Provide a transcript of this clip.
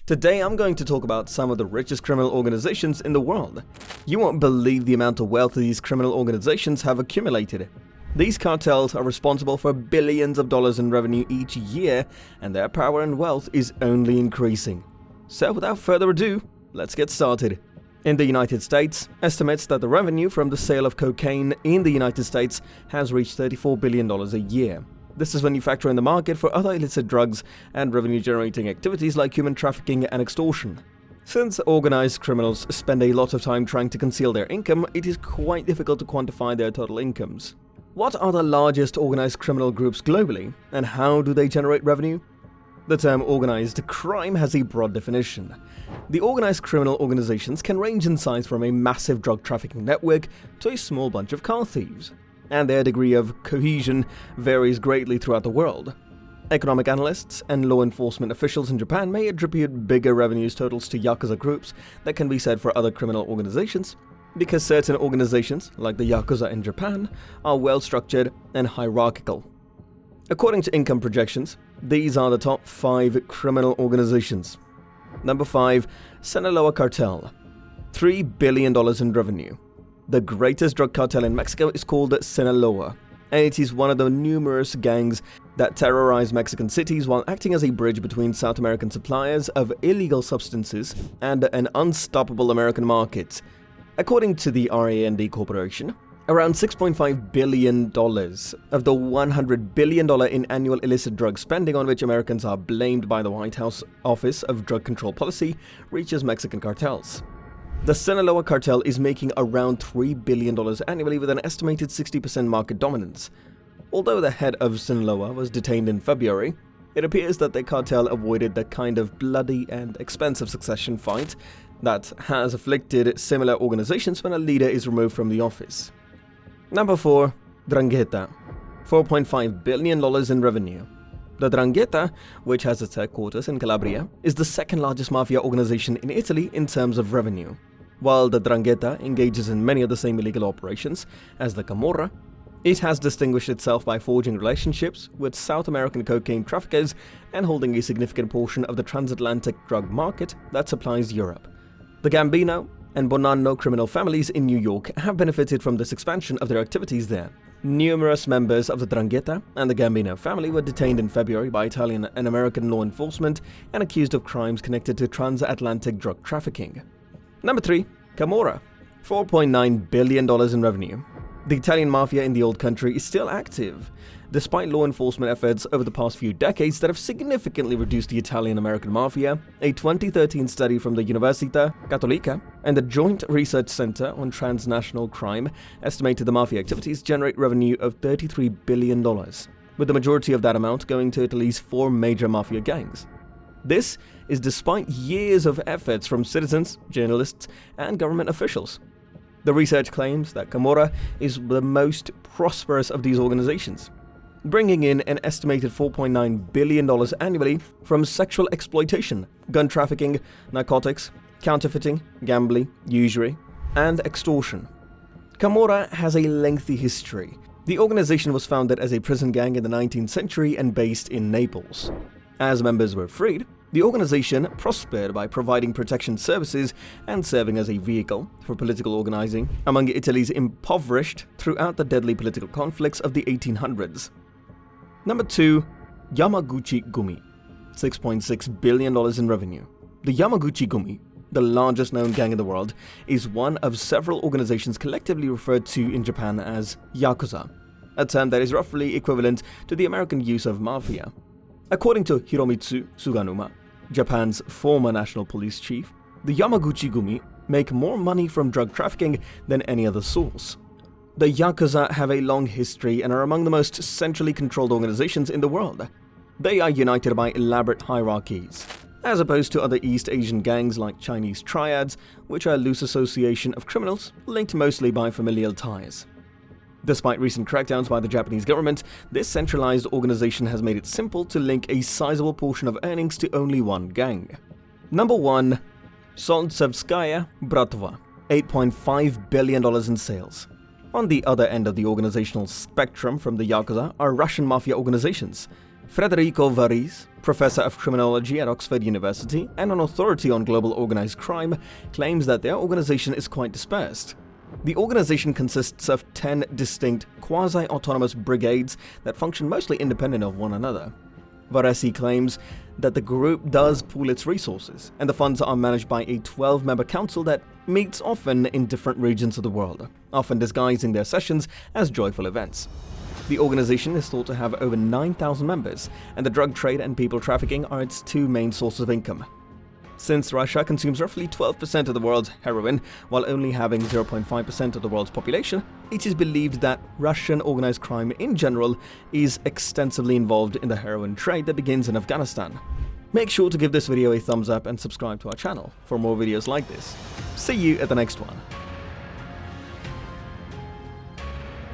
Today I'm going to talk about some of the richest criminal organizations in the world. You won't believe the amount of wealth these criminal organizations have accumulated. These cartels are responsible for billions of dollars in revenue each year, and their power and wealth is only increasing. So without further ado, let's get started. In the United States, estimates that the revenue from the sale of cocaine in the United States has reached $34 billion a year. This is when you factor in the market for other illicit drugs and revenue-generating activities like human trafficking and extortion. Since organized criminals spend a lot of time trying to conceal their income, it is quite difficult to quantify their total incomes. What are the largest organized criminal groups globally, and how do they generate revenue? The term organized crime has a broad definition. The organized criminal organizations can range in size from a massive drug trafficking network to a small bunch of car thieves, and their degree of cohesion varies greatly throughout the world. Economic analysts and law enforcement officials in Japan may attribute bigger revenues totals to Yakuza groups that can be said for other criminal organizations, because certain organizations, like the Yakuza in Japan, are well-structured and hierarchical. According to income projections, these are the top 5 criminal organizations. Number 5. Sinaloa Cartel, $3 billion in revenue. The greatest drug cartel in Mexico is called Sinaloa, and it is one of the numerous gangs that terrorize Mexican cities while acting as a bridge between South American suppliers of illegal substances and an unstoppable American market. According to the RAND Corporation, around $6.5 billion of the $100 billion in annual illicit drug spending on which Americans are blamed by the White House Office of Drug Control Policy reaches Mexican cartels. The Sinaloa cartel is making around $3 billion annually with an estimated 60% market dominance. Although the head of Sinaloa was detained in February, it appears that the cartel avoided the kind of bloody and expensive succession fight that has afflicted similar organizations when a leader is removed from the office. Number 4. Drangheta, $4.5 billion in revenue. The 'Ndrangheta, which has its headquarters in Calabria, is the second largest mafia organization in Italy in terms of revenue. While the 'Ndrangheta engages in many of the same illegal operations as the Camorra, it has distinguished itself by forging relationships with South American cocaine traffickers and holding a significant portion of the transatlantic drug market that supplies Europe. The Gambino and Bonanno criminal families in New York have benefited from this expansion of their activities there. Numerous members of the 'Ndrangheta and the Gambino family were detained in February by Italian and American law enforcement and accused of crimes connected to transatlantic drug trafficking. Number 3. Camorra, $4.9 billion in revenue. The Italian Mafia in the old country is still active, despite law enforcement efforts over the past few decades that have significantly reduced the Italian-American Mafia. A 2013 study from the Università Cattolica and the Joint Research Center on Transnational Crime estimated the Mafia activities generate revenue of $33 billion, with the majority of that amount going to at least 4 major Mafia gangs. This is despite years of efforts from citizens, journalists, and government officials. The research claims that Camorra is the most prosperous of these organizations, bringing in an estimated $4.9 billion annually from sexual exploitation, gun trafficking, narcotics, counterfeiting, gambling, usury, and extortion. Camorra has a lengthy history. The organization was founded as a prison gang in the 19th century and based in Naples. As members were freed, the organization prospered by providing protection services and serving as a vehicle for political organizing among Italy's impoverished throughout the deadly political conflicts of the 1800s. Number 2. Yamaguchi Gumi, $6.6 billion in revenue. The Yamaguchi Gumi, the largest known gang in the world, is one of several organizations collectively referred to in Japan as Yakuza, a term that is roughly equivalent to the American use of Mafia. According to Hiromitsu Suganuma, Japan's former national police chief, the Yamaguchi Gumi make more money from drug trafficking than any other source. The Yakuza have a long history and are among the most centrally controlled organizations in the world. They are united by elaborate hierarchies, as opposed to other East Asian gangs like Chinese triads, which are a loose association of criminals linked mostly by familial ties. Despite recent crackdowns by the Japanese government, this centralized organization has made it simple to link a sizable portion of earnings to only one gang. Number 1. Solntsevskaya Bratva, $8.5 billion in sales. On the other end of the organizational spectrum from the Yakuza are Russian mafia organizations. Federico Varese, professor of criminology at Oxford University and an authority on global organized crime, claims that their organization is quite dispersed. The organization consists of 10 distinct quasi-autonomous brigades that function mostly independent of one another. Varese claims that the group does pool its resources, and the funds are managed by a 12-member council that meets often in different regions of the world, often disguising their sessions as joyful events. The organization is thought to have over 9,000 members, and the drug trade and people trafficking are its two main sources of income. Since Russia consumes roughly 12% of the world's heroin, while only having 0.5% of the world's population, it is believed that Russian organized crime in general is extensively involved in the heroin trade that begins in Afghanistan. Make sure to give this video a thumbs up and subscribe to our channel for more videos like this. See you at the next one.